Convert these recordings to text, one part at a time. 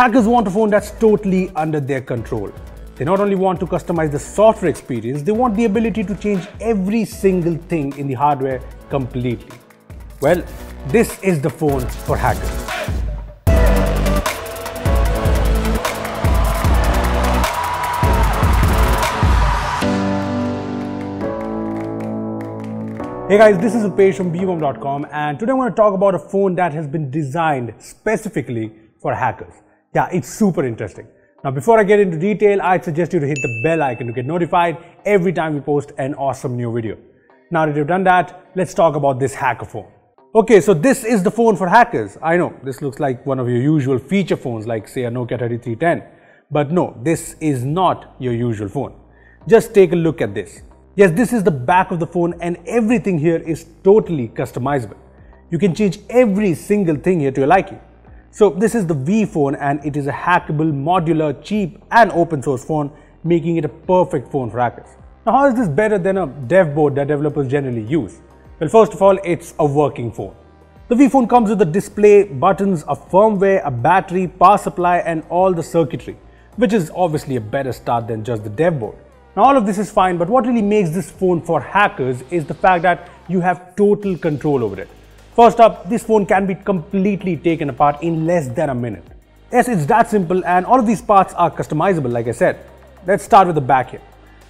Hackers want a phone that's totally under their control. They not only want to customize the software experience, they want the ability to change every single thing in the hardware completely. Well, this is the phone for hackers. Hey guys, this is Upesh from Beebom.com, and today I want to talk about a phone that has been designed specifically for hackers. Yeah, it's super interesting. Now before I get into detail, I'd suggest you to hit the bell icon to get notified every time we post an awesome new video. Now that you've done that, let's talk about this hacker phone. Okay, so this is the phone for hackers. I know, this looks like one of your usual feature phones like say a Nokia 3310. But no, this is not your usual phone. Just take a look at this. Yes, this is the back of the phone and everything here is totally customizable. You can change every single thing here to your liking. So this is the V phone and it is a hackable, modular, cheap and open source phone, making it a perfect phone for hackers. Now how is this better than a dev board that developers generally use? Well, first of all, it's a working phone. The V phone comes with a display, buttons, a firmware, a battery, power supply and all the circuitry, which is obviously a better start than just the dev board. Now all of this is fine, but what really makes this phone for hackers is the fact that you have total control over it. First up, this phone can be completely taken apart in less than a minute. Yes, it's that simple and all of these parts are customizable like I said. Let's start with the back here.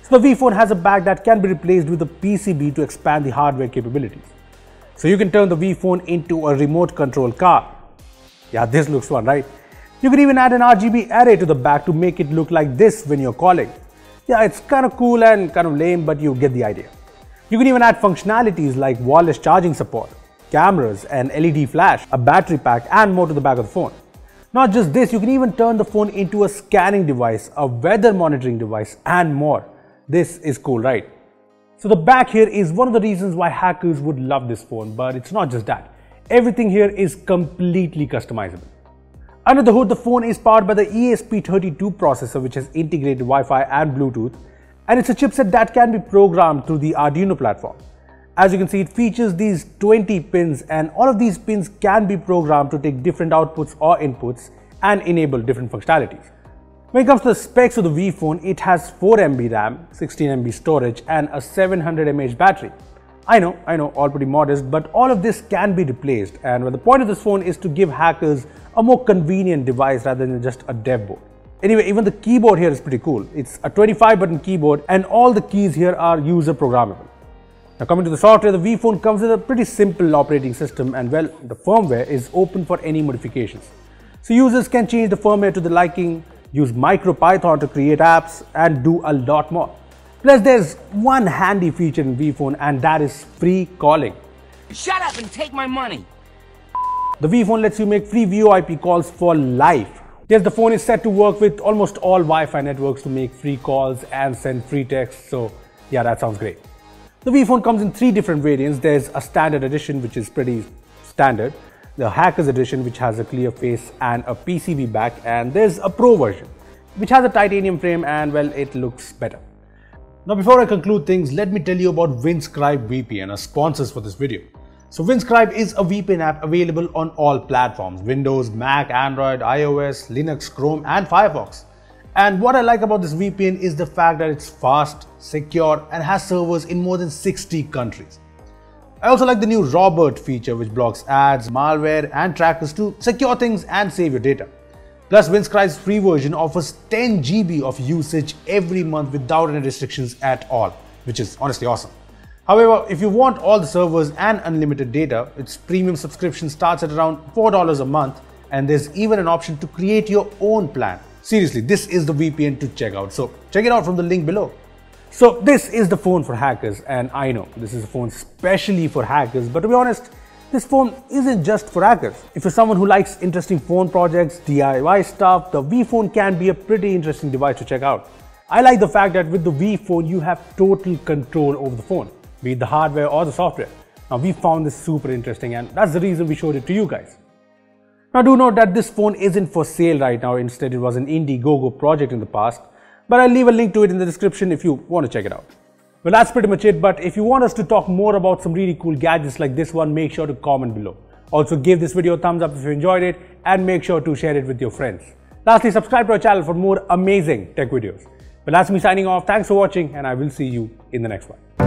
So the V phone has a back that can be replaced with a PCB to expand the hardware capabilities. So you can turn the V phone into a remote control car. Yeah, this looks fun, right? You can even add an RGB array to the back to make it look like this when you're calling. Yeah, it's kind of cool and kind of lame, but you get the idea. You can even add functionalities like wireless charging support, cameras, an LED flash, a battery pack and more to the back of the phone. Not just this, you can even turn the phone into a scanning device, a weather monitoring device and more. This is cool, right? So the back here is one of the reasons why hackers would love this phone, but it's not just that. Everything here is completely customizable. Under the hood, the phone is powered by the ESP32 processor, which has integrated Wi-Fi and Bluetooth, and it's a chipset that can be programmed through the Arduino platform. As you can see, it features these 20 pins, and all of these pins can be programmed to take different outputs or inputs and enable different functionalities. When it comes to the specs of the V phone, it has 4 MB RAM, 16 MB storage, and a 700 mAh battery. I know, all pretty modest, but all of this can be replaced, and the point of this phone is to give hackers a more convenient device rather than just a dev board. Anyway, even the keyboard here is pretty cool. It's a 25-button keyboard and all the keys here are user programmable. Now coming to the software, the V phone comes with a pretty simple operating system and well, the firmware is open for any modifications. So users can change the firmware to their liking, use MicroPython to create apps and do a lot more. Plus there's one handy feature in V phone and that is free calling. Shut up and take my money! The V phone lets you make free VoIP calls for life. Yes, the phone is set to work with almost all Wi-Fi networks to make free calls and send free texts, so yeah, that sounds great. The V phone comes in 3 different variants. There's a standard edition which is pretty standard, the Hackers edition which has a clear face and a PCB back, and there's a Pro version which has a titanium frame and well, it looks better. Now before I conclude things, let me tell you about Winscribe VPN, our sponsors for this video. So Winscribe is a VPN app available on all platforms: Windows, Mac, Android, iOS, Linux, Chrome and Firefox. And what I like about this VPN is the fact that it's fast, secure and has servers in more than 60 countries. I also like the new Robert feature which blocks ads, malware and trackers to secure things and save your data. Plus Winscribe's free version offers 10 GB of usage every month without any restrictions at all, which is honestly awesome. However, if you want all the servers and unlimited data, its premium subscription starts at around $4 a month and there's even an option to create your own plan. Seriously, this is the VPN to check out, so check it out from the link below. So this is the phone for hackers, and I know this is a phone specially for hackers, but to be honest, this phone isn't just for hackers. If you're someone who likes interesting phone projects, DIY stuff, the V phone can be a pretty interesting device to check out. I like the fact that with the V phone you have total control over the phone, be it the hardware or the software. Now we found this super interesting and that's the reason we showed it to you guys. Now do note that this phone isn't for sale right now, instead it was an Indiegogo project in the past, but I'll leave a link to it in the description if you want to check it out. Well, that's pretty much it, but if you want us to talk more about some really cool gadgets like this one, make sure to comment below. Also give this video a thumbs up if you enjoyed it and make sure to share it with your friends. Lastly, subscribe to our channel for more amazing tech videos. But that's me signing off. Thanks for watching, and I will see you in the next one.